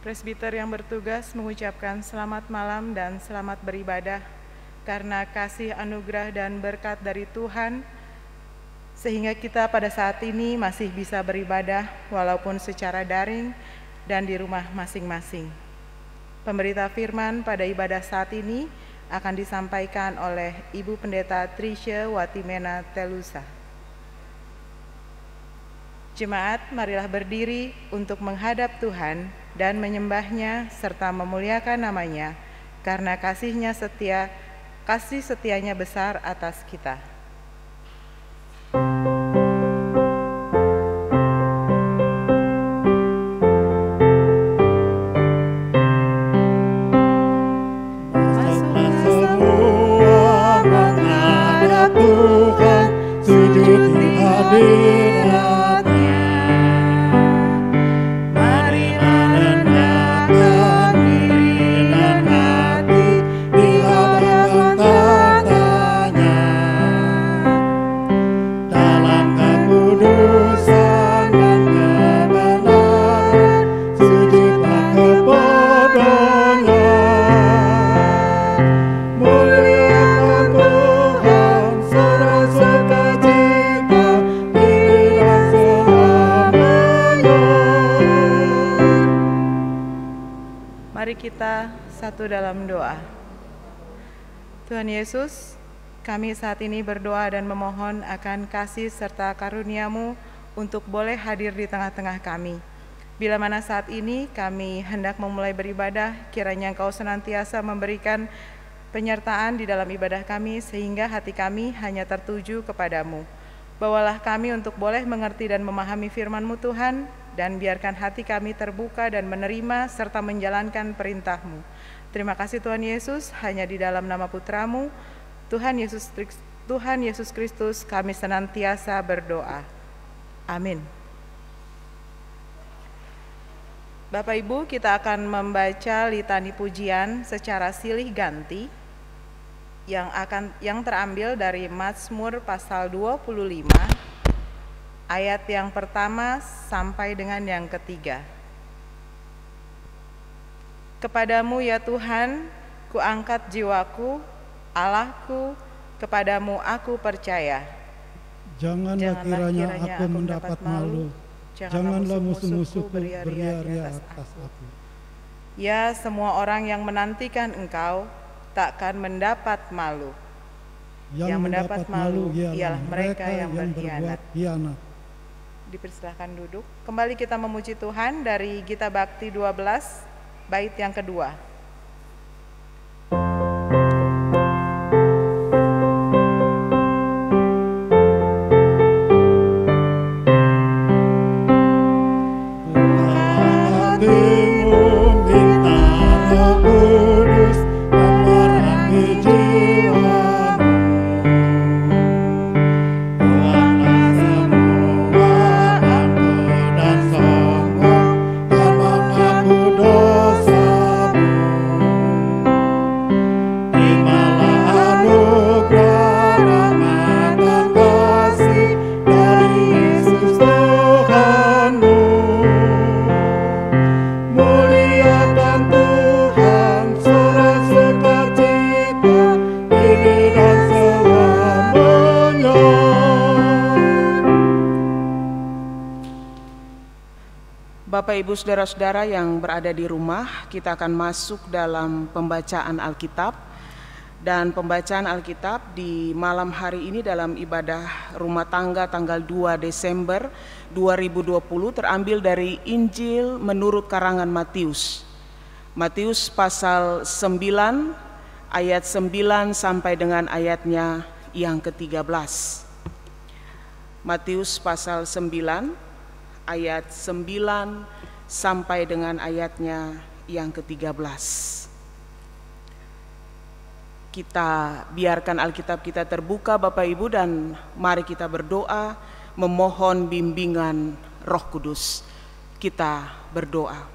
Presbiter yang bertugas mengucapkan selamat malam dan selamat beribadah karena kasih anugerah dan berkat dari Tuhan sehingga kita pada saat ini masih bisa beribadah walaupun secara daring dan di rumah masing-masing. Pemberita firman pada ibadah saat ini akan disampaikan oleh Ibu Pendeta Trisha Watimena Telusa. Jemaat, marilah berdiri untuk menghadap Tuhan dan menyembahnya serta memuliakan namanya karena kasih setianya besar atas kita. Kita satu dalam doa. Tuhan Yesus, kami saat ini berdoa dan memohon akan kasih serta karunia-Mu untuk boleh hadir di tengah-tengah kami. Bila mana saat ini kami hendak memulai beribadah, kiranya Engkau senantiasa memberikan penyertaan di dalam ibadah kami sehingga hati kami hanya tertuju kepadamu. Bawalah kami untuk boleh mengerti dan memahami firman-Mu Tuhan, dan biarkan hati kami terbuka dan menerima serta menjalankan perintah-Mu. Terima kasih Tuhan Yesus, hanya di dalam nama Putra-Mu, Tuhan Yesus Kristus, kami senantiasa berdoa. Amin. Bapak Ibu, kita akan membaca litani pujian secara silih ganti yang terambil dari Mazmur pasal 25 ayat yang pertama sampai dengan yang ketiga. Kepadamu ya Tuhan, kuangkat jiwaku, Allahku, kepadamu aku percaya. Janganlah kiranya aku mendapat malu, janganlah musuh-musuhku beria-ria atas aku. Ya, semua orang yang menantikan Engkau takkan mendapat malu. Yang mendapat malu ialah mereka yang berkhianat. Dipersilahkan duduk. Kembali kita memuji Tuhan dari Gita Bakti 12, bait yang kedua. Bapak Ibu Saudara-saudara yang berada di rumah, kita akan masuk dalam pembacaan Alkitab. Dan pembacaan Alkitab di malam hari ini dalam ibadah rumah tangga tanggal 2 Desember 2020 terambil dari Injil menurut karangan Matius. Matius pasal 9 ayat 9 sampai dengan ayatnya yang ke-13. Matius pasal 9 ayat 9 sampai dengan ayatnya yang ke-13. Kita biarkan Alkitab kita terbuka Bapak Ibu, dan mari kita berdoa memohon bimbingan Roh Kudus. Kita berdoa.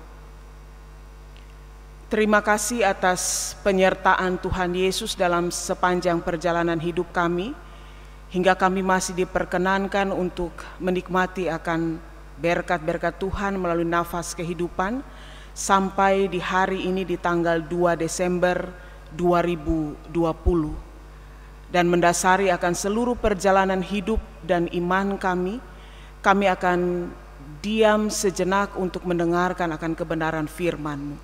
Terima kasih atas penyertaan Tuhan Yesus dalam sepanjang perjalanan hidup kami, hingga kami masih diperkenankan untuk menikmati akan berkat-berkat Tuhan melalui nafas kehidupan, sampai di hari ini di tanggal 2 Desember 2020 dan mendasari akan seluruh perjalanan hidup dan iman kami akan diam sejenak untuk mendengarkan akan kebenaran firman-Mu.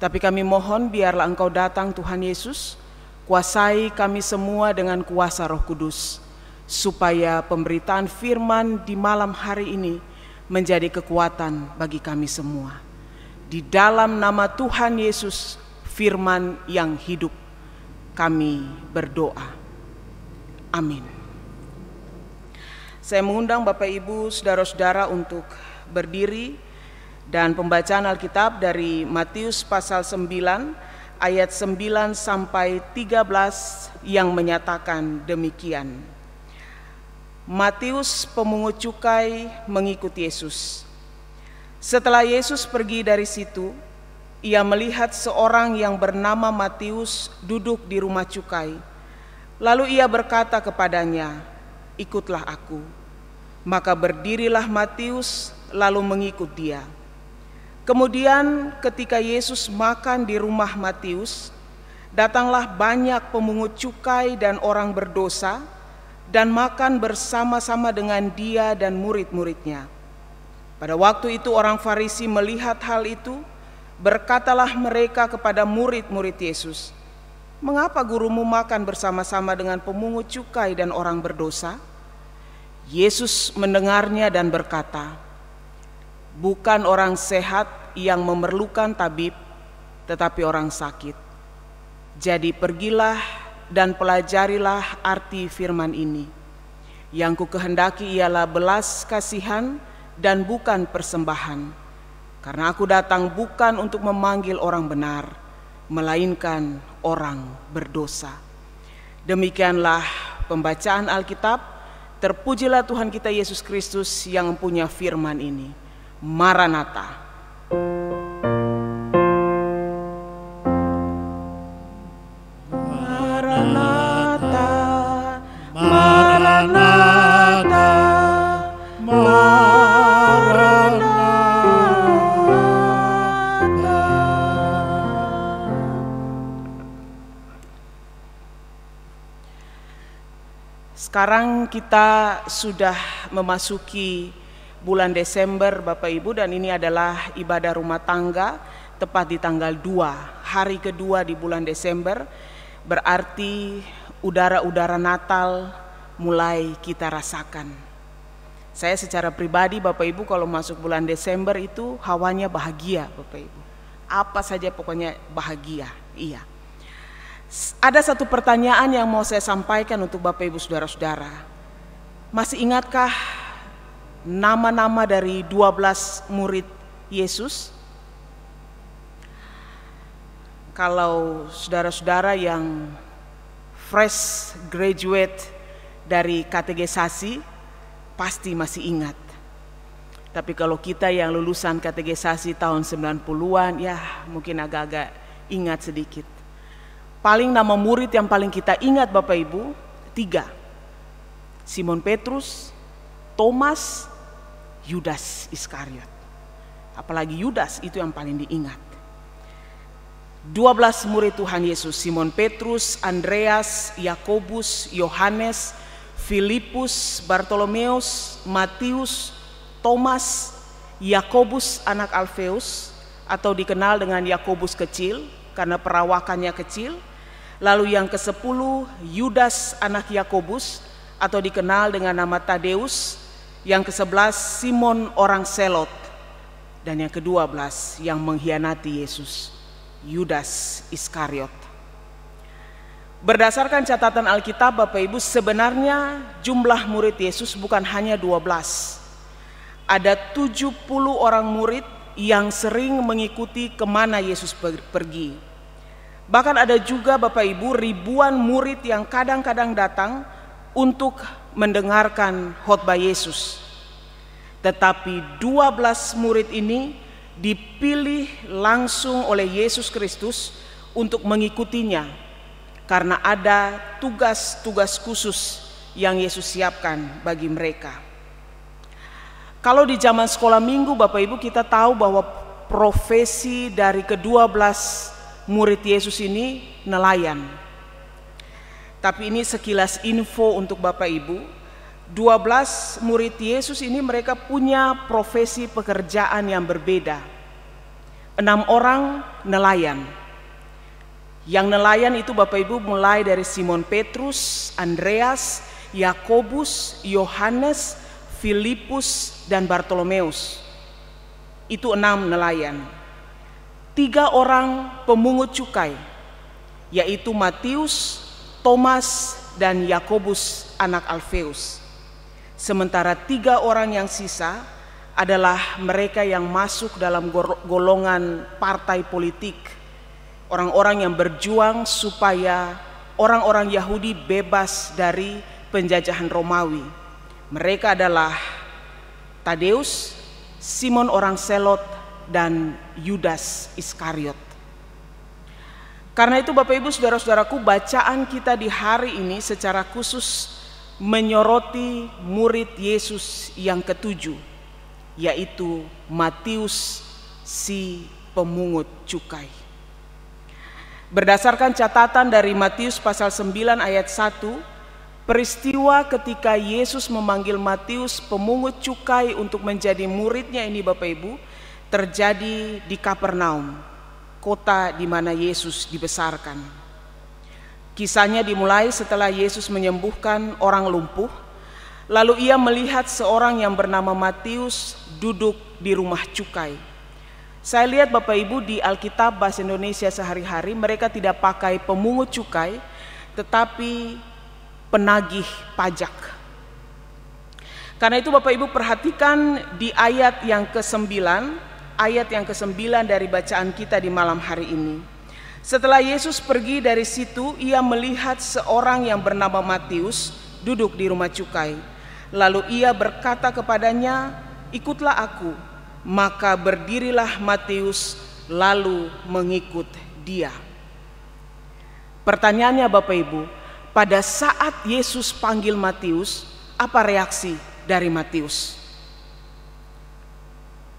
Tapi kami mohon biarlah Engkau datang Tuhan Yesus, kuasai kami semua dengan kuasa Roh Kudus, supaya pemberitaan firman di malam hari ini menjadi kekuatan bagi kami semua. Di dalam nama Tuhan Yesus, firman yang hidup, kami berdoa. Amin. Saya mengundang Bapak Ibu, saudara-saudara untuk berdiri dan pembacaan Alkitab dari Matius pasal 9 ayat 9 sampai 13 yang menyatakan demikian. Matius pemungut cukai mengikut Yesus. Setelah Yesus pergi dari situ, ia melihat seorang yang bernama Matius duduk di rumah cukai. Lalu ia berkata kepadanya, "Ikutlah aku." Maka berdirilah Matius lalu mengikut dia. Kemudian ketika Yesus makan di rumah Matius, datanglah banyak pemungut cukai dan orang berdosa dan makan bersama-sama dengan dia dan murid-muridnya. Pada waktu itu orang Farisi melihat hal itu, berkatalah mereka kepada murid-murid Yesus, "Mengapa gurumu makan bersama-sama dengan pemungut cukai dan orang berdosa?" Yesus mendengarnya dan berkata, "Bukan orang sehat yang memerlukan tabib, tetapi orang sakit. Jadi pergilah dan pelajarilah arti firman ini. Yang kukehendaki ialah belas kasihan dan bukan persembahan. Karena aku datang bukan untuk memanggil orang benar, melainkan orang berdosa." Demikianlah pembacaan Alkitab. Terpujilah Tuhan kita Yesus Kristus yang mempunyai firman ini. Maranatha. Maranatha, Maranatha, Maranatha. Sekarang kita sudah memasuki bulan Desember Bapak Ibu, dan ini adalah ibadah rumah tangga tepat di tanggal 2, hari kedua di bulan Desember. Berarti udara-udara Natal mulai kita rasakan. Saya secara pribadi Bapak Ibu kalau masuk bulan Desember itu hawanya bahagia Bapak Ibu. Apa saja pokoknya bahagia, iya. Ada satu pertanyaan yang mau saya sampaikan untuk Bapak Ibu saudara-saudara. Masih ingatkah nama-nama dari 12 murid Yesus? Kalau saudara-saudara yang fresh graduate dari katekisasi pasti masih ingat. Tapi kalau kita yang lulusan katekisasi tahun 90-an ya mungkin agak-agak ingat sedikit. Paling nama murid yang paling kita ingat Bapak Ibu 3. Simon Petrus, Thomas, Yudas Iskariot. Apalagi Yudas itu yang paling diingat. 12 murid Tuhan Yesus, Simon Petrus, Andreas, Yakobus, Yohanes, Filipus, Bartolomeus, Matius, Thomas, Yakobus anak Alfeus atau dikenal dengan Yakobus kecil karena perawakannya kecil. Lalu yang ke-10 Yudas anak Yakobus atau dikenal dengan nama Tadeus. Yang ke-11 Simon orang Selot. Dan yang ke-12 yang mengkhianati Yesus, Yudas Iskariot. Berdasarkan catatan Alkitab Bapak Ibu, sebenarnya jumlah murid Yesus bukan hanya 12. Ada 70 orang murid yang sering mengikuti kemana Yesus pergi. Bahkan ada juga Bapak Ibu ribuan murid yang kadang-kadang datang untuk mendengarkan khotbah Yesus. Tetapi 12 murid ini dipilih langsung oleh Yesus Kristus untuk mengikutinya karena ada tugas-tugas khusus yang Yesus siapkan bagi mereka. Kalau di zaman sekolah minggu Bapak Ibu kita tahu bahwa profesi dari ke-12 murid Yesus ini nelayan. Tapi ini sekilas info untuk Bapak Ibu. 12 murid Yesus ini mereka punya profesi pekerjaan yang berbeda. 6 orang nelayan. Yang nelayan itu Bapak Ibu mulai dari Simon Petrus, Andreas, Yakobus, Yohanes, Filipus, dan Bartolomeus. Itu 6 nelayan. 3 orang pemungut cukai, yaitu Matius, Thomas, dan Yakobus anak Alfeus. Sementara 3 orang yang sisa adalah mereka yang masuk dalam golongan partai politik, orang-orang yang berjuang supaya orang-orang Yahudi bebas dari penjajahan Romawi. Mereka adalah Tadeus, Simon orang Selot, dan Yudas Iskariot. Karena itu Bapak Ibu saudara-saudaraku, bacaan kita di hari ini secara khusus menyoroti murid Yesus yang ke-7, yaitu Matius si pemungut cukai. Berdasarkan catatan dari Matius pasal 9 ayat 1, peristiwa ketika Yesus memanggil Matius pemungut cukai untuk menjadi muridnya ini Bapak Ibu terjadi di Kapernaum, kota di mana Yesus dibesarkan. Kisahnya dimulai setelah Yesus menyembuhkan orang lumpuh, lalu ia melihat seorang yang bernama Matius duduk di rumah cukai. Saya lihat Bapak Ibu di Alkitab Bahasa Indonesia sehari-hari mereka tidak pakai pemungut cukai, tetapi penagih pajak. Karena itu Bapak Ibu perhatikan di ayat yang ke-9, dari bacaan kita di malam hari ini. Setelah Yesus pergi dari situ, ia melihat seorang yang bernama Matius duduk di rumah cukai. Lalu ia berkata kepadanya, "Ikutlah aku." Maka berdirilah Matius lalu mengikut dia. Pertanyaannya Bapak Ibu, pada saat Yesus panggil Matius, apa reaksi dari Matius?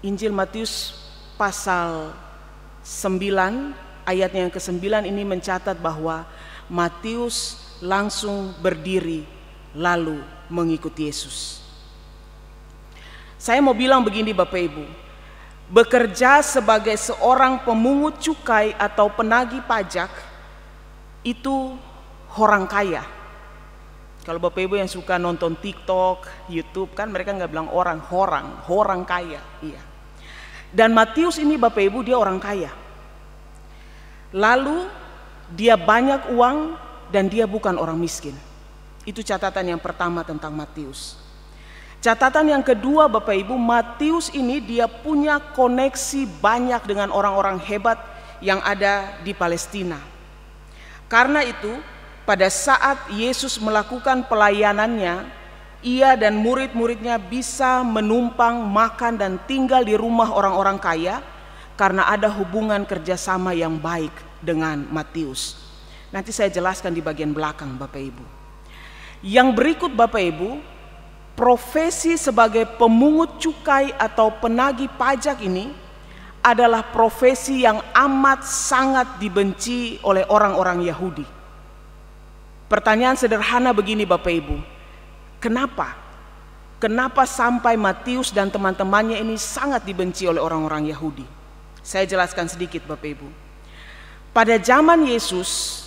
Injil Matius pasal 9 ayatnya yang ke-9 ini mencatat bahwa Matius langsung berdiri lalu mengikut Yesus. Saya mau bilang begini Bapak Ibu, bekerja sebagai seorang pemungut cukai atau penagih pajak itu orang kaya. Kalau Bapak Ibu yang suka nonton TikTok, YouTube kan mereka nggak bilang orang kaya. Iya. Dan Matius ini Bapak Ibu dia orang kaya. Lalu dia banyak uang dan dia bukan orang miskin. Itu catatan yang pertama tentang Matius. Catatan yang kedua Bapak Ibu, Matius ini dia punya koneksi banyak dengan orang-orang hebat yang ada di Palestina. Karena itu pada saat Yesus melakukan pelayanannya, ia dan murid-muridnya bisa menumpang, makan dan tinggal di rumah orang-orang kaya karena ada hubungan kerjasama yang baik dengan Matius. Nanti saya jelaskan di bagian belakang Bapak Ibu. Yang berikut Bapak Ibu, profesi sebagai pemungut cukai atau penagih pajak ini adalah profesi yang amat sangat dibenci oleh orang-orang Yahudi. Pertanyaan sederhana begini Bapak Ibu, kenapa sampai Matius dan teman-temannya ini sangat dibenci oleh orang-orang Yahudi? Saya jelaskan sedikit Bapak Ibu. Pada zaman Yesus,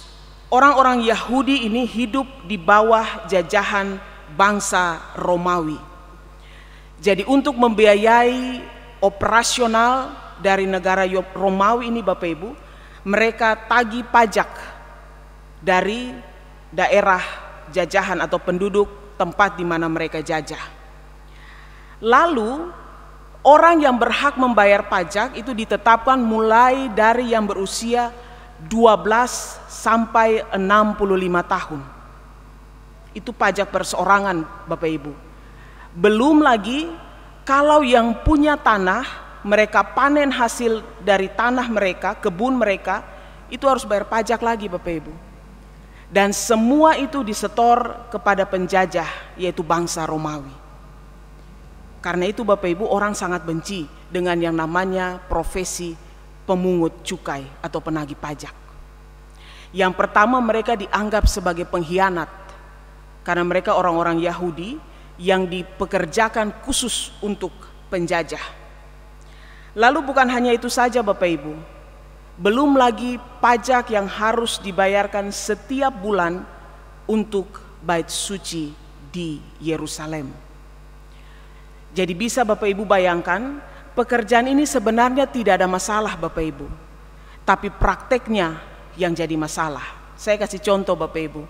orang-orang Yahudi ini hidup di bawah jajahan bangsa Romawi. Jadi untuk membiayai operasional dari negara Romawi ini Bapak Ibu, mereka tagih pajak dari daerah jajahan atau penduduk tempat di mana mereka jajah. Lalu orang yang berhak membayar pajak itu ditetapkan mulai dari yang berusia 12 sampai 65 tahun. Itu pajak perseorangan Bapak Ibu. Belum lagi kalau yang punya tanah, mereka panen hasil dari tanah mereka, kebun mereka, itu harus bayar pajak lagi Bapak Ibu. Dan semua itu disetor kepada penjajah, yaitu bangsa Romawi. Karena itu Bapak Ibu, orang sangat benci dengan yang namanya profesi pemungut cukai atau penagih pajak. Yang pertama, mereka dianggap sebagai pengkhianat karena mereka orang-orang Yahudi yang dipekerjakan khusus untuk penjajah. Lalu bukan hanya itu saja Bapak Ibu, belum lagi pajak yang harus dibayarkan setiap bulan untuk bait suci di Yerusalem. Jadi bisa Bapak Ibu bayangkan, pekerjaan ini sebenarnya tidak ada masalah Bapak Ibu, tapi prakteknya yang jadi masalah. Saya kasih contoh Bapak Ibu.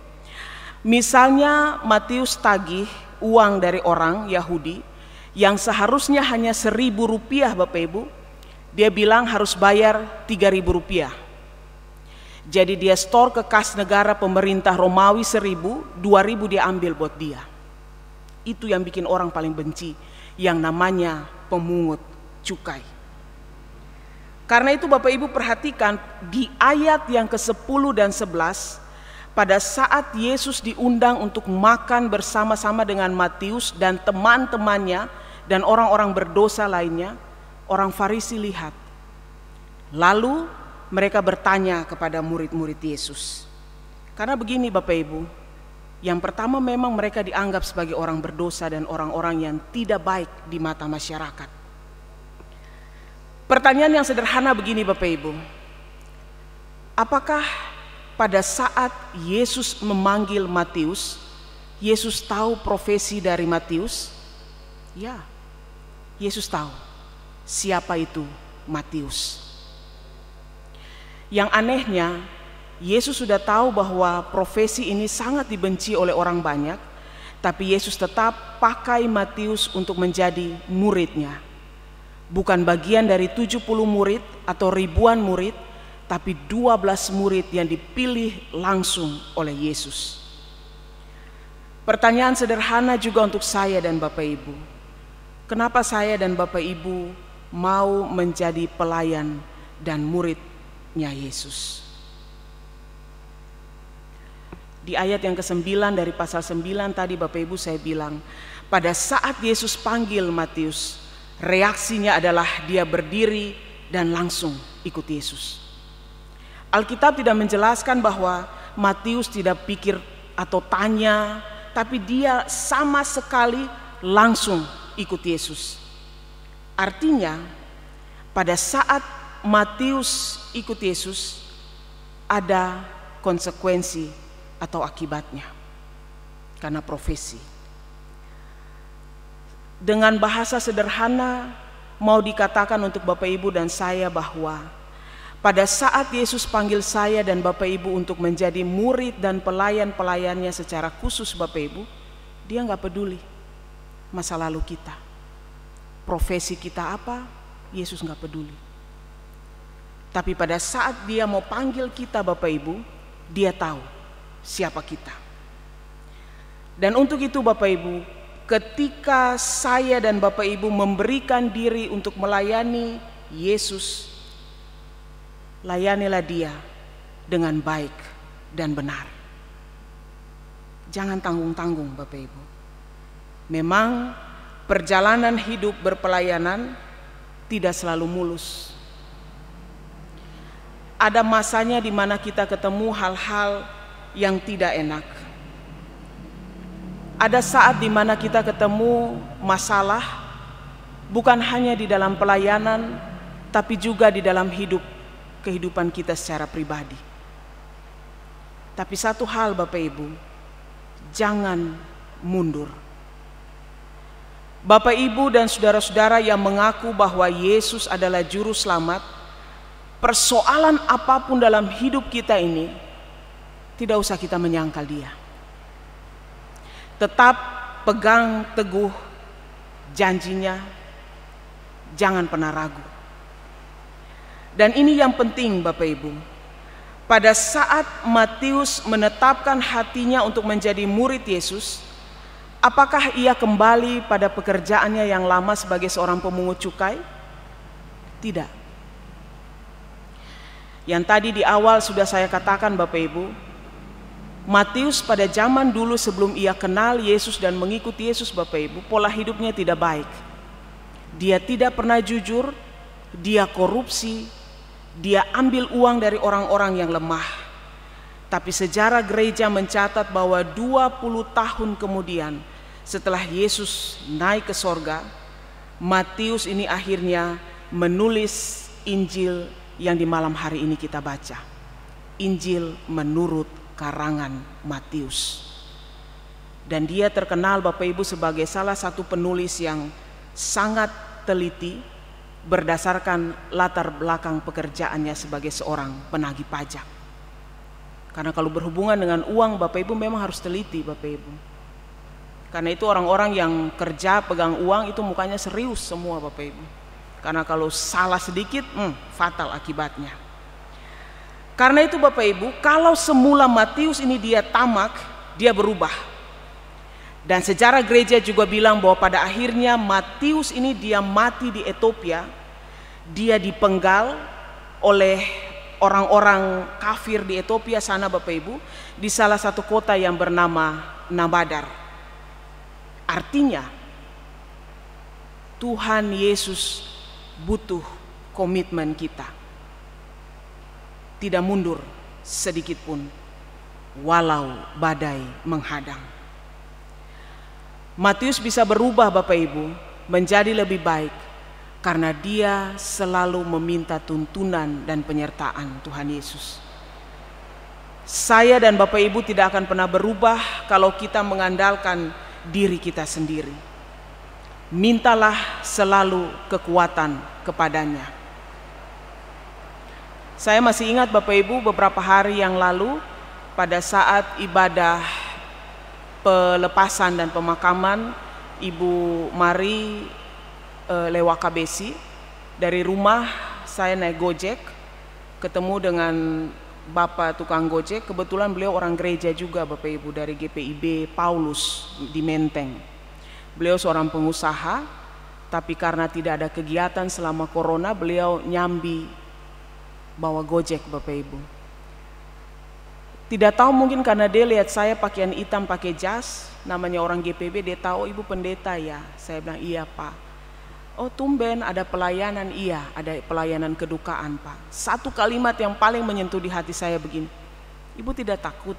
Misalnya Matius tagih uang dari orang Yahudi yang seharusnya hanya 1.000 rupiah Bapak Ibu, dia bilang harus bayar 3.000 rupiah. Jadi dia store ke kas negara pemerintah Romawi 1.000, 2.000 dia ambil buat dia. Itu yang bikin orang paling benci, yang namanya pemungut cukai. Karena itu Bapak Ibu perhatikan di ayat yang ke-10 dan 11, pada saat Yesus diundang untuk makan bersama-sama dengan Matius dan teman-temannya dan orang-orang berdosa lainnya, orang Farisi lihat. Lalu mereka bertanya kepada murid-murid Yesus. Karena begini Bapak Ibu, yang pertama memang mereka dianggap sebagai orang berdosa dan orang-orang yang tidak baik di mata masyarakat. Pertanyaan yang sederhana begini Bapak Ibu, apakah pada saat Yesus memanggil Matius, Yesus tahu profesi dari Matius? Ya, Yesus tahu siapa itu Matius. Yang anehnya, Yesus sudah tahu bahwa profesi ini sangat dibenci oleh orang banyak, tapi Yesus tetap pakai Matius untuk menjadi muridnya. Bukan bagian dari 70 murid atau ribuan murid, tapi 12 murid yang dipilih langsung oleh Yesus. Pertanyaan sederhana juga untuk saya dan Bapak Ibu. Kenapa saya dan Bapak Ibu mau menjadi pelayan dan muridnya Yesus? Di ayat yang ke-9 dari pasal 9 tadi Bapak Ibu saya bilang, pada saat Yesus panggil Matius, reaksinya adalah dia berdiri dan langsung ikut Yesus. Alkitab tidak menjelaskan bahwa Matius tidak pikir atau tanya, tapi dia sama sekali langsung ikut Yesus. Artinya pada saat Matius ikut Yesus ada konsekuensi atau akibatnya karena profesi. Dengan bahasa sederhana mau dikatakan untuk Bapak Ibu dan saya bahwa pada saat Yesus panggil saya dan Bapak Ibu untuk menjadi murid dan pelayan-pelayannya secara khusus Bapak Ibu, dia gak peduli masa lalu kita, profesi kita apa, Yesus gak peduli. Tapi pada saat dia mau panggil kita Bapak Ibu, dia tahu siapa kita. Dan untuk itu Bapak Ibu, ketika saya dan Bapak Ibu memberikan diri untuk melayani Yesus, layanilah dia dengan baik dan benar. Jangan tanggung-tanggung Bapak Ibu. Memang perjalanan hidup berpelayanan tidak selalu mulus. Ada masanya di mana kita ketemu hal-hal yang tidak enak. Ada saat di mana kita ketemu masalah, bukan hanya di dalam pelayanan, tapi juga di dalam kehidupan kita secara pribadi. Tapi satu hal Bapak Ibu, jangan mundur. Bapak Ibu dan saudara-saudara yang mengaku bahwa Yesus adalah juru selamat, persoalan apapun dalam hidup kita ini, tidak usah kita menyangkal dia. Tetap pegang teguh janjinya, jangan pernah ragu. Dan ini yang penting Bapak Ibu. Pada saat Matius menetapkan hatinya untuk menjadi murid Yesus, apakah ia kembali pada pekerjaannya yang lama sebagai seorang pemungut cukai? Tidak. Yang tadi di awal sudah saya katakan Bapak Ibu, Matius pada zaman dulu sebelum ia kenal Yesus dan mengikuti Yesus Bapak Ibu, pola hidupnya tidak baik. Dia tidak pernah jujur, dia korupsi, dia ambil uang dari orang-orang yang lemah. Tapi sejarah gereja mencatat bahwa 20 tahun kemudian setelah Yesus naik ke sorga, Matius ini akhirnya menulis Injil yang di malam hari ini kita baca. Injil menurut karangan Matius. Dan dia terkenal Bapak Ibu sebagai salah satu penulis yang sangat teliti berdasarkan latar belakang pekerjaannya sebagai seorang penagih pajak. Karena kalau berhubungan dengan uang Bapak Ibu memang harus teliti Bapak Ibu. Karena itu orang-orang yang kerja pegang uang itu mukanya serius semua Bapak Ibu. Karena kalau salah sedikit fatal akibatnya. Karena itu Bapak Ibu, kalau semula Matius ini dia tamak, dia berubah. Dan sejarah gereja juga bilang bahwa pada akhirnya Matius ini dia mati di Ethiopia. Dia dipenggal oleh orang-orang kafir di Ethiopia sana Bapak Ibu, di salah satu kota yang bernama Nabadar. Artinya Tuhan Yesus butuh komitmen kita. Tidak mundur sedikit pun walau badai menghadang. Matius bisa berubah Bapak Ibu menjadi lebih baik karena dia selalu meminta tuntunan dan penyertaan Tuhan Yesus. Saya dan Bapak Ibu tidak akan pernah berubah kalau kita mengandalkan diri kita sendiri. Mintalah selalu kekuatan kepadanya. Saya masih ingat Bapak Ibu beberapa hari yang lalu pada saat ibadah pelepasan dan pemakaman Ibu Mari Lewakabesi, dari rumah saya naik Gojek ketemu dengan Bapak tukang Gojek. Kebetulan beliau orang gereja juga Bapak Ibu, dari GPIB Paulus di Menteng. Beliau seorang pengusaha, tapi karena tidak ada kegiatan selama corona beliau nyambi bawa Gojek Bapak Ibu. Tidak tahu mungkin karena dia lihat saya pakaian hitam pakai jas, namanya orang GPB, dia tahu Ibu pendeta ya. Saya bilang iya Pak. Oh tumben ada pelayanan, iya ada pelayanan kedukaan Pak. Satu kalimat yang paling menyentuh di hati saya begini, Ibu tidak takut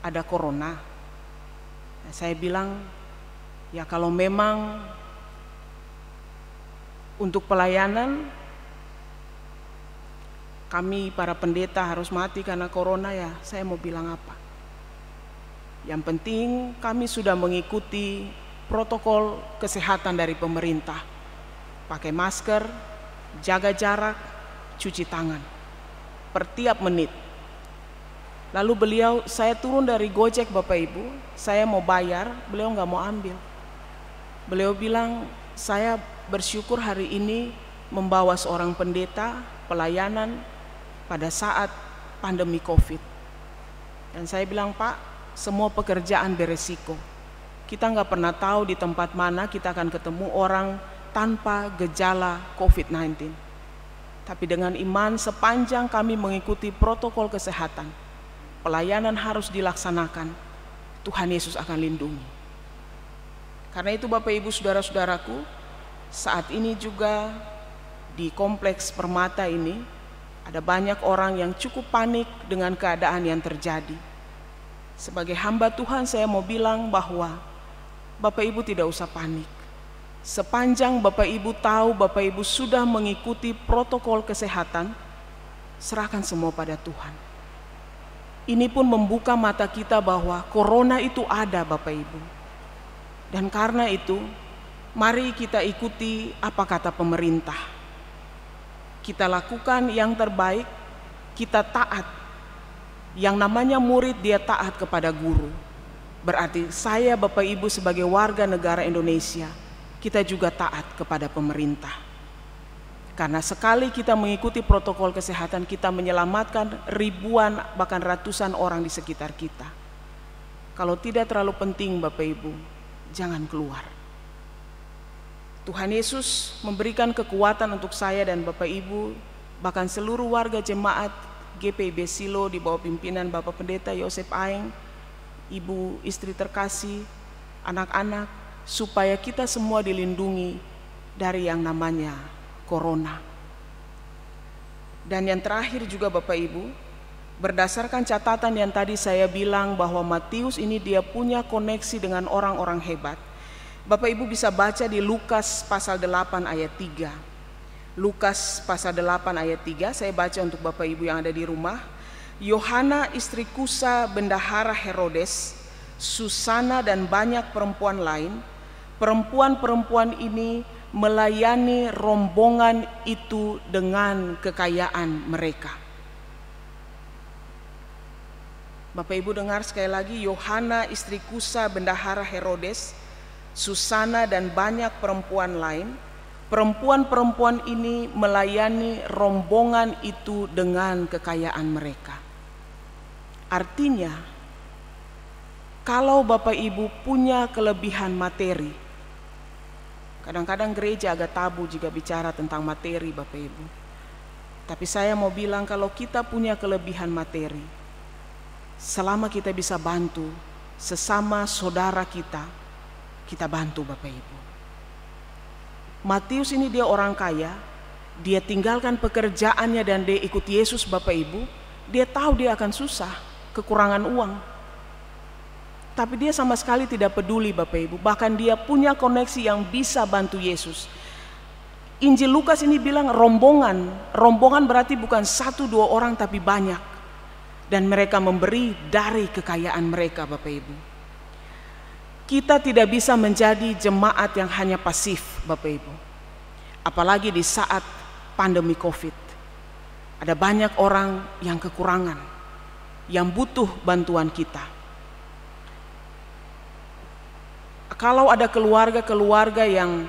ada corona? Nah, saya bilang ya kalau memang untuk pelayanan kami para pendeta harus mati karena corona, ya saya mau bilang apa? Yang penting kami sudah mengikuti protokol kesehatan dari pemerintah. Pakai masker, jaga jarak, cuci tangan per tiap menit. Lalu saya turun dari Gojek Bapak Ibu, saya mau bayar, beliau nggak mau ambil. Beliau bilang, saya bersyukur hari ini membawa seorang pendeta pelayanan pada saat pandemi COVID. Dan saya bilang, Pak, semua pekerjaan beresiko. Kita nggak pernah tahu di tempat mana kita akan ketemu orang tanpa gejala COVID-19. Tapi dengan iman, sepanjang kami mengikuti protokol kesehatan, pelayanan harus dilaksanakan, Tuhan Yesus akan lindungi. Karena itu Bapak Ibu Saudara-saudaraku, saat ini juga di Kompleks Permata ini ada banyak orang yang cukup panik dengan keadaan yang terjadi. Sebagai hamba Tuhan saya mau bilang bahwa Bapak Ibu tidak usah panik. Sepanjang Bapak Ibu tahu Bapak Ibu sudah mengikuti protokol kesehatan, serahkan semua pada Tuhan. Ini pun membuka mata kita bahwa corona itu ada Bapak Ibu. Dan karena itu, mari kita ikuti apa kata pemerintah. Kita lakukan yang terbaik, kita taat. Yang namanya murid dia taat kepada guru. Berarti saya Bapak Ibu sebagai warga negara Indonesia, kita juga taat kepada pemerintah. Karena sekali kita mengikuti protokol kesehatan, kita menyelamatkan ribuan bahkan ratusan orang di sekitar kita. Kalau tidak terlalu penting Bapak Ibu, jangan keluar. Tuhan Yesus memberikan kekuatan untuk saya dan Bapak Ibu, bahkan seluruh warga jemaat GPIB Silo di bawah pimpinan Bapak Pendeta Yosef Aeng, Ibu istri terkasih, anak-anak, supaya kita semua dilindungi dari yang namanya corona. Dan yang terakhir juga Bapak Ibu, berdasarkan catatan yang tadi saya bilang bahwa Matius ini dia punya koneksi dengan orang-orang hebat. Bapak Ibu bisa baca di Lukas pasal 8 ayat 3. Lukas pasal 8 ayat 3, saya baca untuk Bapak Ibu yang ada di rumah. Yohana istri Kusa bendahara Herodes, Susana dan banyak perempuan lain, perempuan-perempuan ini melayani rombongan itu dengan kekayaan mereka. Bapak Ibu dengar sekali lagi, Yohana istri Kusa bendahara Herodes, Susana dan banyak perempuan lain, perempuan-perempuan ini melayani rombongan itu dengan kekayaan mereka. Artinya, kalau Bapak Ibu punya kelebihan materi, kadang-kadang gereja agak tabu jika bicara tentang materi Bapak Ibu. Tapi saya mau bilang kalau kita punya kelebihan materi, selama kita bisa bantu sesama saudara kita bantu Bapak Ibu. Matius ini dia orang kaya, dia tinggalkan pekerjaannya dan dia ikut Yesus Bapak Ibu. Dia tahu dia akan susah, kekurangan uang. Tapi dia sama sekali tidak peduli Bapak Ibu. Bahkan dia punya koneksi yang bisa bantu Yesus. Injil Lukas ini bilang rombongan. Rombongan berarti bukan 1-2 orang tapi banyak. Dan mereka memberi dari kekayaan mereka Bapak Ibu. Kita tidak bisa menjadi jemaat yang hanya pasif Bapak Ibu. Apalagi di saat pandemi COVID. Ada banyak orang yang kekurangan, yang butuh bantuan kita. Kalau ada keluarga-keluarga yang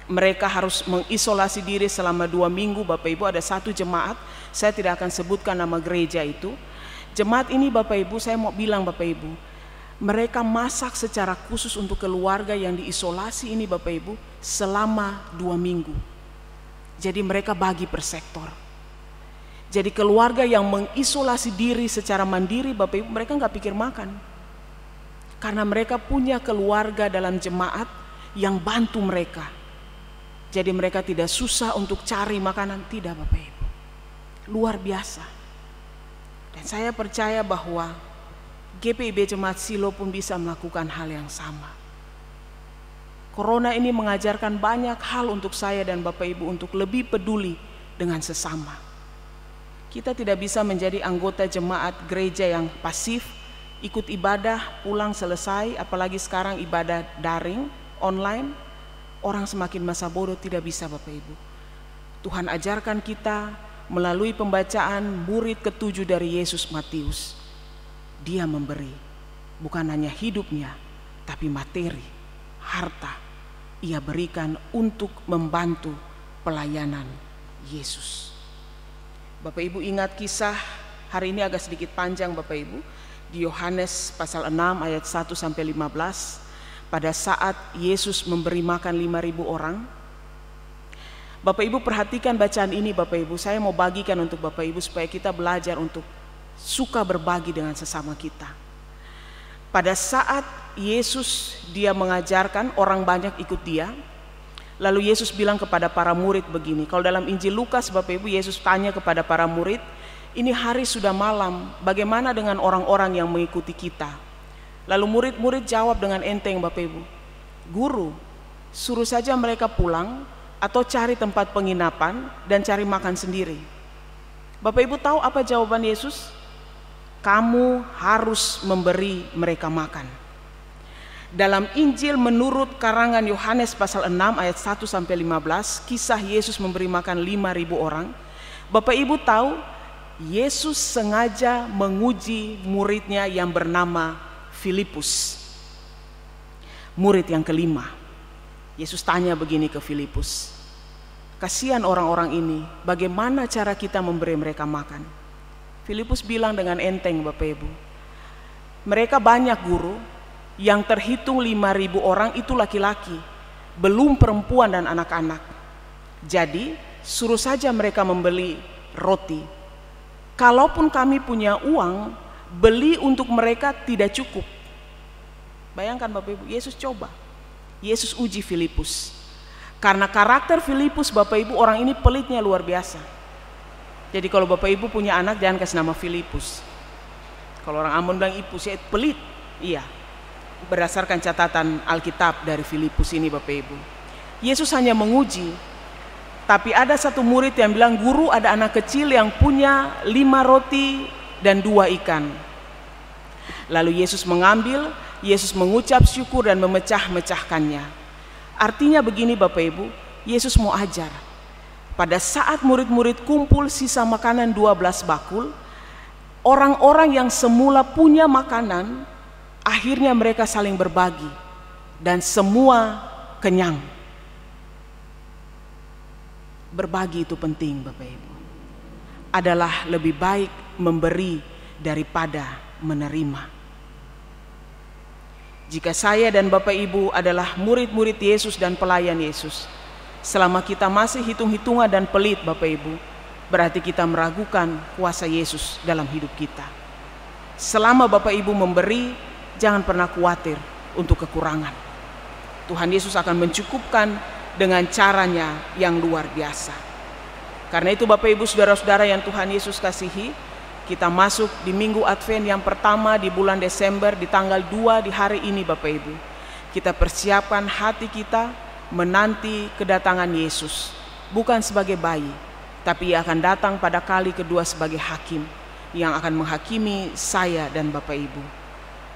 mereka harus mengisolasi diri selama 2 minggu Bapak Ibu, ada satu jemaat, saya tidak akan sebutkan nama gereja itu. Jemaat ini Bapak Ibu, saya mau bilang Bapak Ibu, mereka masak secara khusus untuk keluarga yang diisolasi ini Bapak Ibu selama 2 minggu. Jadi mereka bagi per sektor. Jadi keluarga yang mengisolasi diri secara mandiri Bapak Ibu, mereka nggak pikir makan. Karena mereka punya keluarga dalam jemaat yang bantu mereka. Jadi mereka tidak susah untuk cari makanan, tidak Bapak Ibu. Luar biasa. Dan saya percaya bahwa GPIB Jemaat Silo pun bisa melakukan hal yang sama. Corona ini mengajarkan banyak hal untuk saya dan Bapak Ibu untuk lebih peduli dengan sesama. Kita tidak bisa menjadi anggota jemaat gereja yang pasif, ikut ibadah, pulang selesai, apalagi sekarang ibadah daring, online, orang semakin masa bodoh, tidak bisa Bapak Ibu. Tuhan ajarkan kita melalui pembacaan murid ke-7 dari Yesus Matius. Dia memberi, bukan hanya hidupnya, tapi materi, harta, ia berikan untuk membantu pelayanan Yesus. Bapak Ibu ingat kisah, hari ini agak sedikit panjang Bapak Ibu, di Yohanes pasal 6 ayat 1-15, pada saat Yesus memberi makan 5.000 orang. Bapak Ibu perhatikan bacaan ini Bapak Ibu, saya mau bagikan untuk Bapak Ibu supaya kita belajar untuk suka berbagi dengan sesama kita. Pada saat Yesus dia mengajarkan, orang banyak ikut dia. Lalu Yesus bilang kepada para murid begini, kalau dalam Injil Lukas Bapak Ibu, Yesus tanya kepada para murid, ini hari sudah malam, bagaimana dengan orang-orang yang mengikuti kita? Lalu murid-murid jawab dengan enteng Bapak Ibu, Guru, suruh saja mereka pulang atau cari tempat penginapan dan cari makan sendiri. Bapak Ibu tahu apa jawaban Yesus? Kamu harus memberi mereka makan. Dalam Injil menurut karangan Yohanes pasal 6 ayat 1-15, kisah Yesus memberi makan 5.000 orang. Bapak Ibu tahu, Yesus sengaja menguji muridnya yang bernama Filipus. Murid yang kelima. Yesus tanya begini ke Filipus, kasihan orang-orang ini, bagaimana cara kita memberi mereka makan? Filipus bilang dengan enteng Bapak Ibu, mereka banyak guru, yang terhitung 5.000 orang itu laki-laki, belum perempuan dan anak-anak. Jadi suruh saja mereka membeli roti. Kalaupun kami punya uang, beli untuk mereka tidak cukup. Bayangkan Bapak Ibu, Yesus coba. Yesus uji Filipus. Karena karakter Filipus, Bapak Ibu, orang ini pelitnya luar biasa. Jadi kalau Bapak Ibu punya anak, jangan kasih nama Filipus. Kalau orang Ambon bilang Ipus, ya pelit. Iya, berdasarkan catatan Alkitab dari Filipus ini, Bapak Ibu. Yesus hanya menguji, tapi ada satu murid yang bilang, "Guru, ada anak kecil yang punya 5 roti dan 2 ikan." Lalu Yesus mengambil, Yesus mengucap syukur dan memecah-mecahkannya. Artinya begini Bapak Ibu, Yesus mau ajar. Pada saat murid-murid kumpul sisa makanan 12 bakul, orang-orang yang semula punya makanan, akhirnya mereka saling berbagi dan semua kenyang. Berbagi itu penting Bapak Ibu. Adalah lebih baik memberi daripada menerima. Jika saya dan Bapak Ibu adalah murid-murid Yesus dan pelayan Yesus, selama kita masih hitung-hitungan dan pelit Bapak Ibu, berarti kita meragukan kuasa Yesus dalam hidup kita. Selama Bapak Ibu memberi, jangan pernah khawatir untuk kekurangan. Tuhan Yesus akan mencukupkan dengan caranya yang luar biasa. Karena itu Bapak Ibu saudara-saudara yang Tuhan Yesus kasihi, kita masuk di minggu Advent yang pertama di bulan Desember, di tanggal 2 di hari ini Bapak Ibu. Kita persiapkan hati kita menanti kedatangan Yesus. Bukan sebagai bayi, tapi Ia akan datang pada kali kedua sebagai hakim yang akan menghakimi saya dan Bapak Ibu.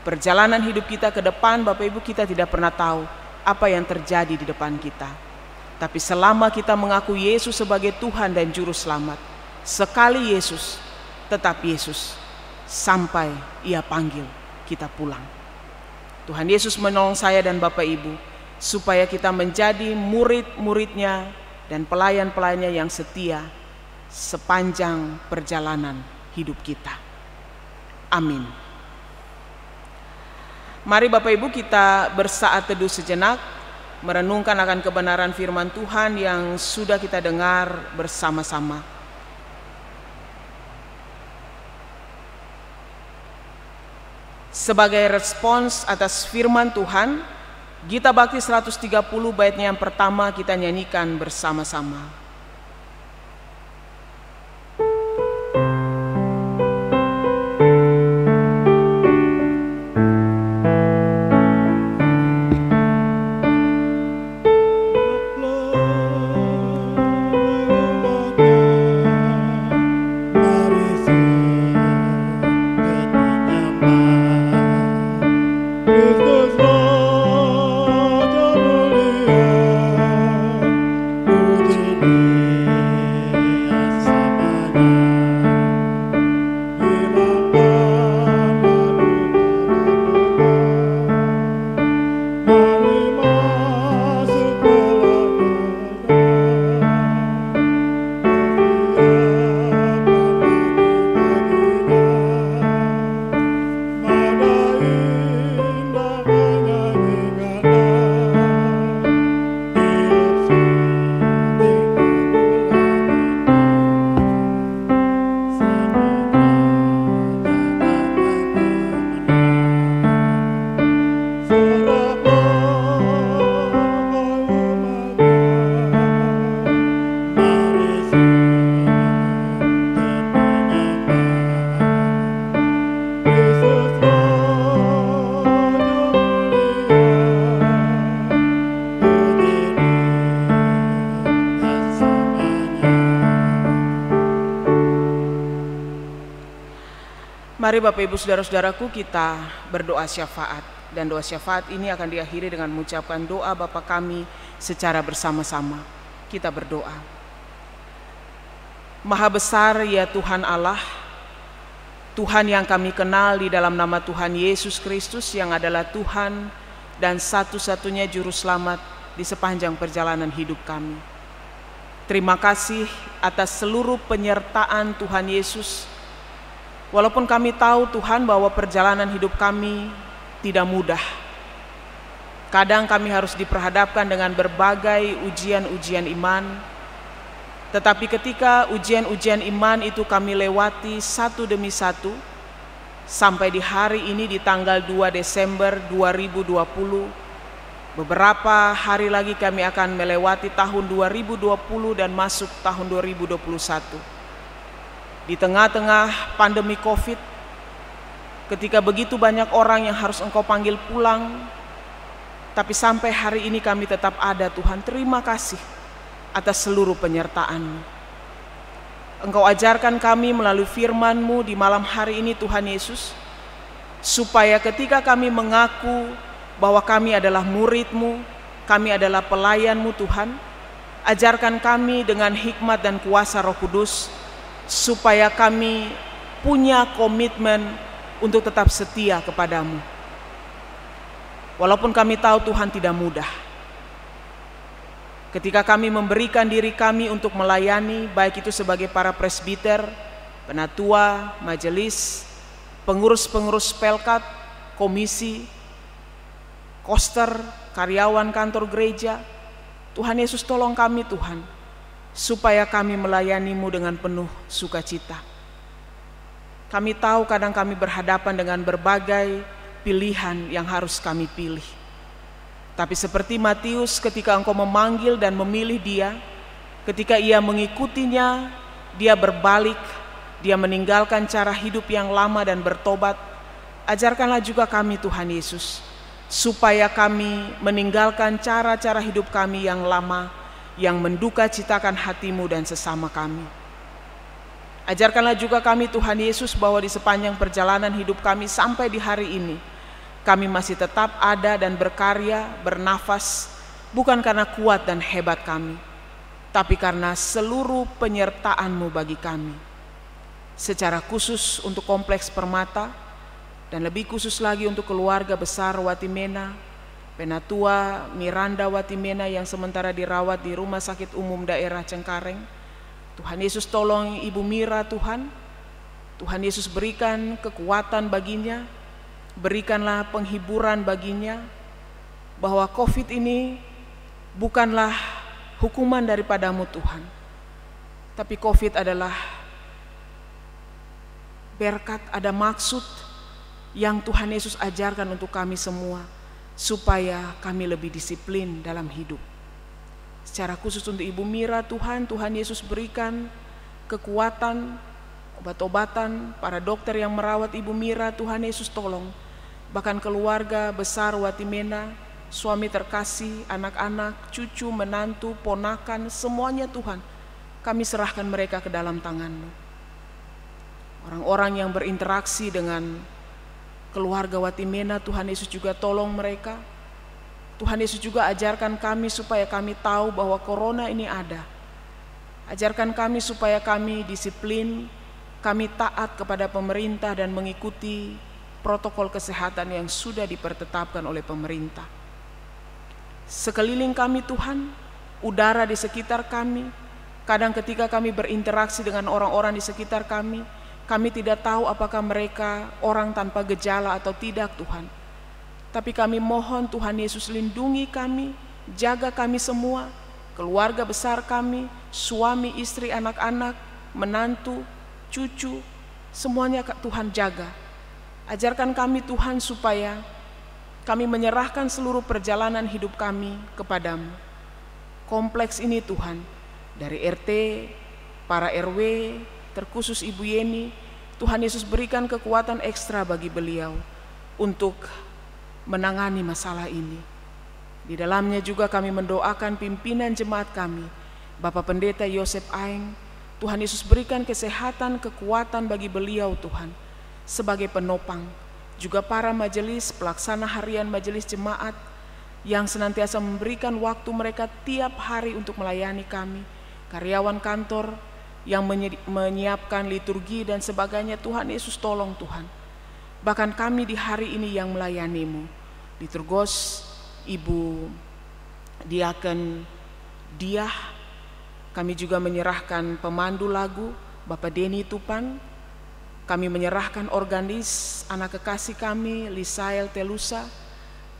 Perjalanan hidup kita ke depan Bapak Ibu, kita tidak pernah tahu apa yang terjadi di depan kita. Tapi selama kita mengaku Yesus sebagai Tuhan dan Juru Selamat, sekali Yesus, tetap Yesus, sampai Ia panggil kita pulang. Tuhan Yesus menolong saya dan Bapak Ibu, supaya kita menjadi murid-muridnya dan pelayan-pelayannya yang setia sepanjang perjalanan hidup kita. Amin. Mari Bapak Ibu kita bersaat teduh sejenak, merenungkan akan kebenaran firman Tuhan yang sudah kita dengar bersama-sama. Sebagai respons atas firman Tuhan, Gita Bakti 130 baitnya yang pertama kita nyanyikan bersama-sama. Mari Bapak Ibu Saudara-saudaraku kita berdoa syafaat. Dan doa syafaat ini akan diakhiri dengan mengucapkan doa Bapa kami secara bersama-sama. Kita berdoa. Maha besar ya Tuhan Allah, Tuhan yang kami kenal di dalam nama Tuhan Yesus Kristus yang adalah Tuhan dan satu-satunya Juru Selamat di sepanjang perjalanan hidup kami. Terima kasih atas seluruh penyertaan Tuhan Yesus. Walaupun kami tahu Tuhan bahwa perjalanan hidup kami tidak mudah. Kadang kami harus diperhadapkan dengan berbagai ujian-ujian iman. Tetapi ketika ujian-ujian iman itu kami lewati satu demi satu, sampai di hari ini di tanggal 2 Desember 2020, Beberapa hari lagi kami akan melewati tahun 2020 dan masuk tahun 2021. Di tengah-tengah pandemi COVID, ketika begitu banyak orang yang harus Engkau panggil pulang, tapi sampai hari ini kami tetap ada, Tuhan. Terima kasih atas seluruh penyertaan-Mu. Engkau ajarkan kami melalui firman-Mu di malam hari ini, Tuhan Yesus, supaya ketika kami mengaku bahwa kami adalah murid-Mu, kami adalah pelayan-Mu, Tuhan, ajarkan kami dengan hikmat dan kuasa Roh Kudus, supaya kami punya komitmen untuk tetap setia kepadamu. Walaupun kami tahu Tuhan tidak mudah. Ketika kami memberikan diri kami untuk melayani, baik itu sebagai para presbiter, penatua, majelis, pengurus-pengurus pelkat, komisi, koster, karyawan kantor gereja, Tuhan Yesus tolong kami Tuhan, supaya kami melayani-Mu dengan penuh sukacita. Kami tahu kadang kami berhadapan dengan berbagai pilihan yang harus kami pilih. Tapi seperti Matius ketika Engkau memanggil dan memilih dia, ketika ia mengikutinya, dia berbalik, dia meninggalkan cara hidup yang lama dan bertobat. Ajarkanlah juga kami Tuhan Yesus, supaya kami meninggalkan cara-cara hidup kami yang lama, yang menduka citakan hati-Mu dan sesama kami. Ajarkanlah juga kami Tuhan Yesus bahwa di sepanjang perjalanan hidup kami sampai di hari ini, kami masih tetap ada dan berkarya, bernafas, bukan karena kuat dan hebat kami, tapi karena seluruh penyertaan-Mu bagi kami. Secara khusus untuk Kompleks Permata, dan lebih khusus lagi untuk keluarga besar Watimena, Penatua Miranda Watimena yang sementara dirawat di Rumah Sakit Umum Daerah Cengkareng. Tuhan Yesus tolong Ibu Mira Tuhan. Tuhan Yesus berikan kekuatan baginya, berikanlah penghiburan baginya, bahwa COVID ini bukanlah hukuman daripadamu Tuhan, tapi COVID adalah berkat, ada maksud yang Tuhan Yesus ajarkan untuk kami semua, supaya kami lebih disiplin dalam hidup. Secara khusus untuk Ibu Mira Tuhan, Tuhan Yesus berikan kekuatan, obat-obatan, para dokter yang merawat Ibu Mira, Tuhan Yesus tolong. Bahkan keluarga besar Watimena, suami terkasih, anak-anak, cucu, menantu, ponakan, semuanya Tuhan, kami serahkan mereka ke dalam tangan-Mu. Orang-orang yang berinteraksi dengan keluarga Watimena, Tuhan Yesus juga tolong mereka. Tuhan Yesus juga ajarkan kami supaya kami tahu bahwa corona ini ada. Ajarkan kami supaya kami disiplin, kami taat kepada pemerintah dan mengikuti protokol kesehatan yang sudah dipertetapkan oleh pemerintah. Sekeliling kami Tuhan, udara di sekitar kami, kadang ketika kami berinteraksi dengan orang-orang di sekitar kami tidak tahu apakah mereka orang tanpa gejala atau tidak Tuhan. Tapi kami mohon Tuhan Yesus lindungi kami, jaga kami semua, keluarga besar kami, suami, istri, anak-anak, menantu, cucu, semuanya Tuhan jaga. Ajarkan kami Tuhan supaya kami menyerahkan seluruh perjalanan hidup kami kepadamu. Kompleks ini Tuhan, dari RT, para RW, terkhusus Ibu Yeni, Tuhan Yesus berikan kekuatan ekstra bagi beliau untuk menangani masalah ini. Di dalamnya juga kami mendoakan pimpinan jemaat kami, Bapak Pendeta Yosef Aeng. Tuhan Yesus berikan kesehatan, kekuatan bagi beliau Tuhan, sebagai penopang. Juga para majelis, pelaksana harian majelis jemaat, yang senantiasa memberikan waktu mereka tiap hari untuk melayani kami. Karyawan kantor, yang menyiapkan liturgi dan sebagainya, Tuhan Yesus tolong Tuhan. Bahkan kami di hari ini yang melayani-Mu, liturgos Ibu Diaken Diah, kami juga menyerahkan pemandu lagu Bapak Denny Tupan, kami menyerahkan organis anak kekasih kami Lisael Telusa,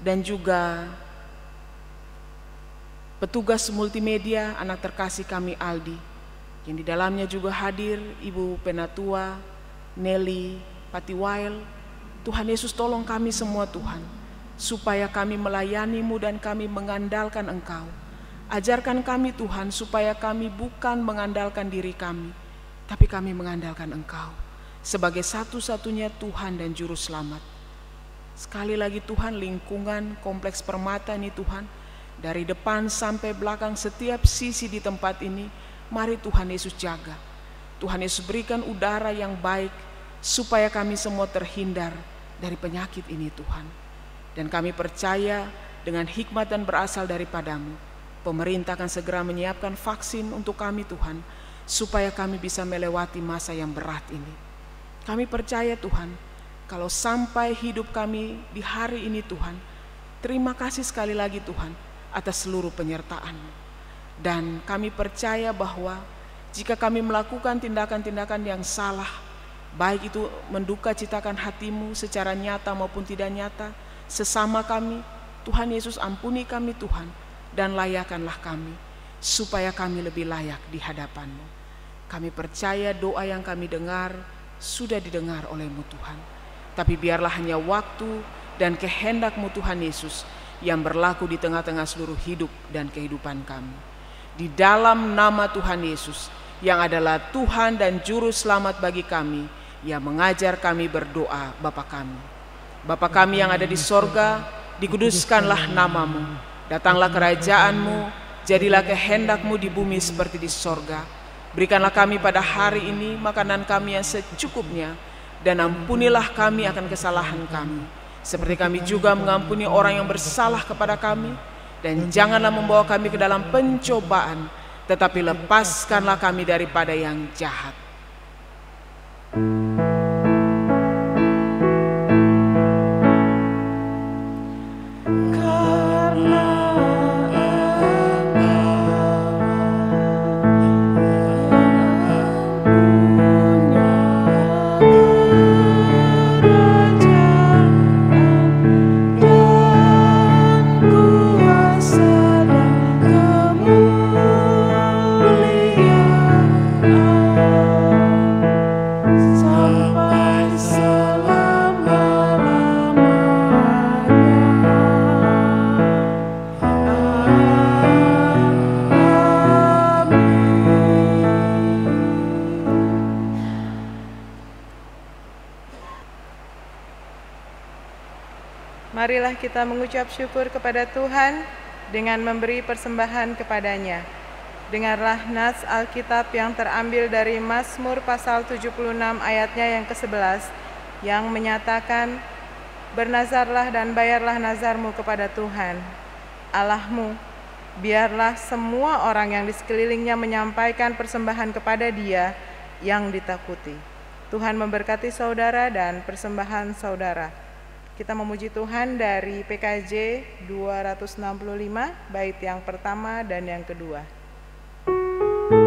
dan juga petugas multimedia anak terkasih kami Aldi, yang di dalamnya juga hadir Ibu Penatua Nelly Patiwail. Tuhan Yesus tolong kami semua Tuhan, supaya kami melayani-Mu dan kami mengandalkan Engkau. Ajarkan kami Tuhan, supaya kami bukan mengandalkan diri kami, tapi kami mengandalkan Engkau sebagai satu-satunya Tuhan dan Juru Selamat. Sekali lagi Tuhan, lingkungan Kompleks Permata ini Tuhan, dari depan sampai belakang setiap sisi di tempat ini, mari Tuhan Yesus jaga. Tuhan Yesus berikan udara yang baik, supaya kami semua terhindar dari penyakit ini Tuhan. Dan kami percaya dengan hikmat dan berasal daripada-Mu, pemerintah akan segera menyiapkan vaksin untuk kami Tuhan, supaya kami bisa melewati masa yang berat ini. Kami percaya Tuhan, kalau sampai hidup kami di hari ini Tuhan, terima kasih sekali lagi Tuhan atas seluruh penyertaan-Mu. Dan kami percaya bahwa jika kami melakukan tindakan-tindakan yang salah, baik itu menduka citakan hati-Mu secara nyata maupun tidak nyata, sesama kami, Tuhan Yesus ampuni kami Tuhan, dan layakkanlah kami, supaya kami lebih layak di hadapan-Mu. Kami percaya doa yang kami dengar sudah didengar oleh-Mu Tuhan. Tapi biarlah hanya waktu dan kehendak-Mu Tuhan Yesus yang berlaku di tengah-tengah seluruh hidup dan kehidupan kami. Di dalam nama Tuhan Yesus yang adalah Tuhan dan Juru Selamat bagi kami, yang mengajar kami berdoa, Bapa kami. Bapa kami yang ada di sorga, dikuduskanlah nama-Mu. Datanglah kerajaan-Mu, jadilah kehendak-Mu di bumi seperti di sorga. Berikanlah kami pada hari ini makanan kami yang secukupnya, dan ampunilah kami akan kesalahan kami, seperti kami juga mengampuni orang yang bersalah kepada kami. Dan janganlah membawa kami ke dalam pencobaan, tetapi lepaskanlah kami daripada yang jahat. Marilah kita mengucap syukur kepada Tuhan dengan memberi persembahan kepadanya. Dengarlah nas Alkitab yang terambil dari Mazmur pasal 76 ayatnya yang ke-11, yang menyatakan, bernazarlah dan bayarlah nazarmu kepada Tuhan, Allahmu. Biarlah semua orang yang di sekelilingnya menyampaikan persembahan kepada Dia yang ditakuti. Tuhan memberkati saudara dan persembahan saudara. Kita memuji Tuhan dari PKJ 265, bait yang pertama dan yang kedua. Berjuang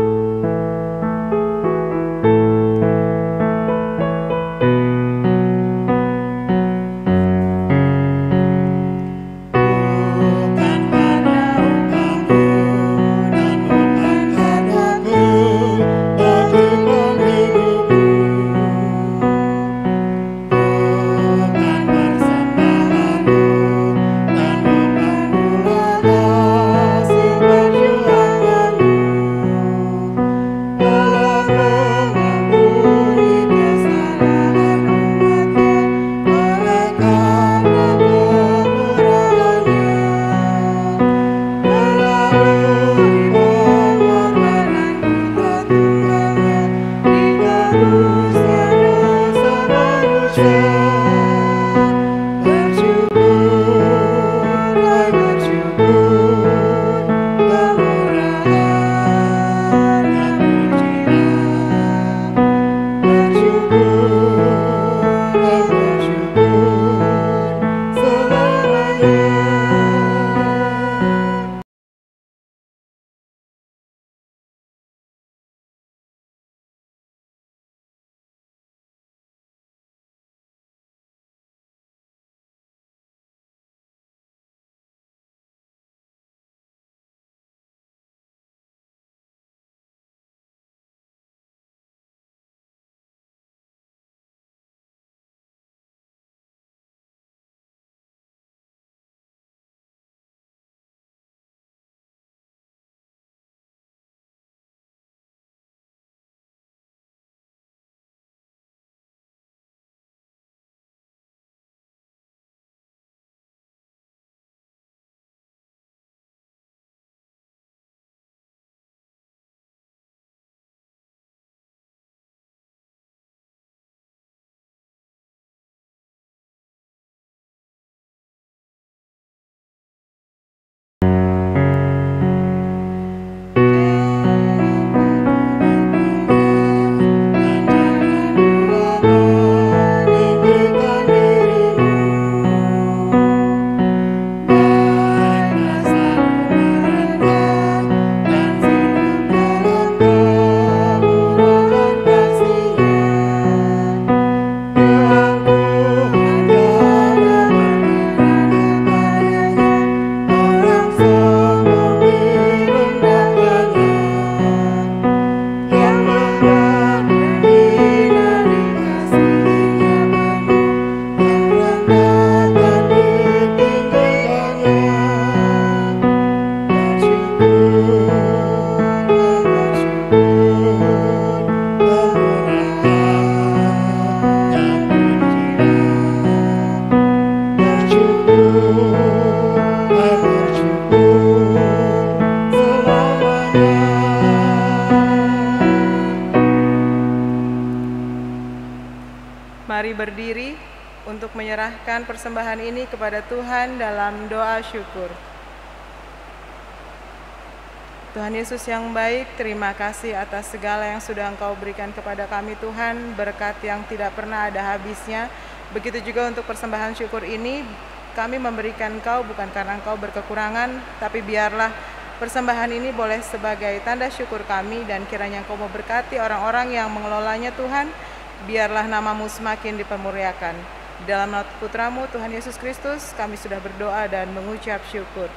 berdiri untuk menyerahkan persembahan ini kepada Tuhan dalam doa syukur. Tuhan Yesus yang baik, terima kasih atas segala yang sudah Engkau berikan kepada kami Tuhan, berkat yang tidak pernah ada habisnya. Begitu juga untuk persembahan syukur ini, kami memberikan Engkau bukan karena Engkau berkekurangan, tapi biarlah persembahan ini boleh sebagai tanda syukur kami, dan kiranya Engkau memberkati orang-orang yang mengelolanya Tuhan, biarlah nama-Mu semakin dipermuliakan. Di dalam nama Putra-Mu Tuhan Yesus Kristus, kami sudah berdoa dan mengucap syukur.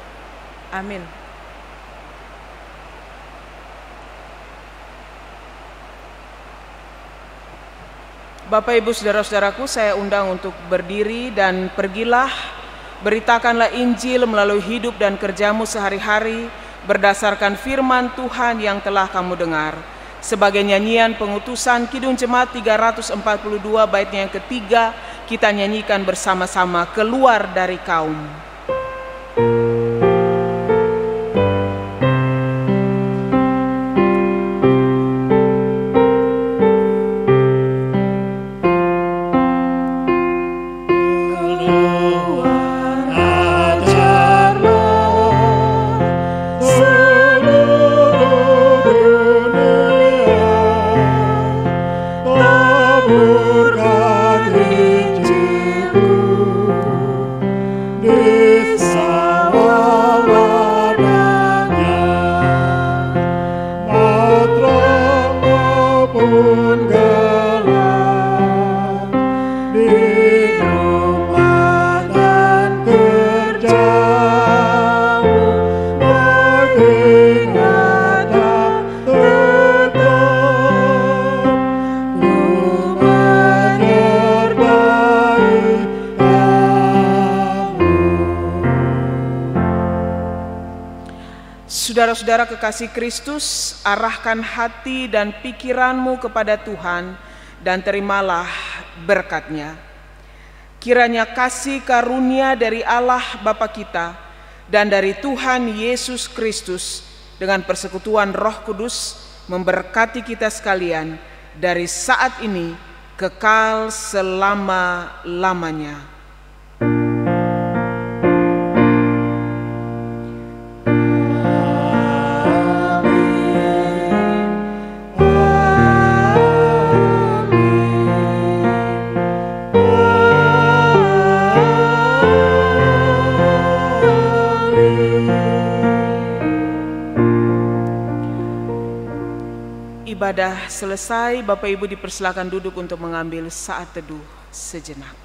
Amin. Bapak, Ibu, Saudara-saudaraku, saya undang untuk berdiri dan pergilah, beritakanlah Injil melalui hidup dan kerjamu sehari-hari berdasarkan firman Tuhan yang telah kamu dengar. Sebagai nyanyian pengutusan Kidung Jemaat 342 baitnya yang ketiga, kita nyanyikan bersama-sama, Keluar dari Kaum. Saudara-saudara kekasih Kristus, arahkan hati dan pikiranmu kepada Tuhan dan terimalah berkat-Nya. Kiranya kasih karunia dari Allah Bapa kita dan dari Tuhan Yesus Kristus dengan persekutuan Roh Kudus memberkati kita sekalian dari saat ini kekal selama-lamanya. Ibadah selesai, Bapak Ibu dipersilakan duduk untuk mengambil saat teduh sejenak.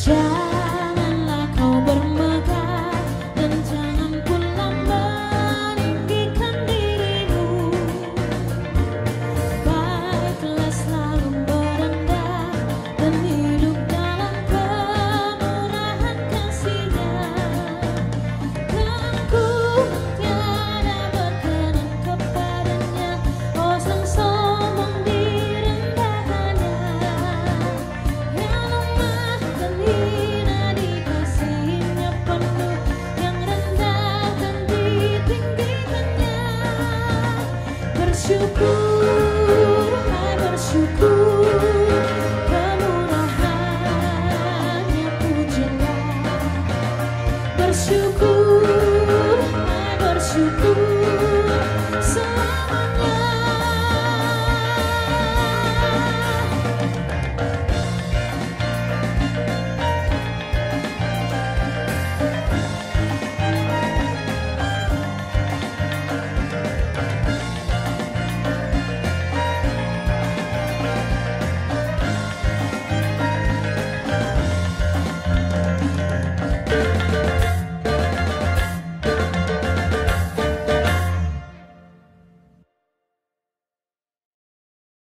Yeah.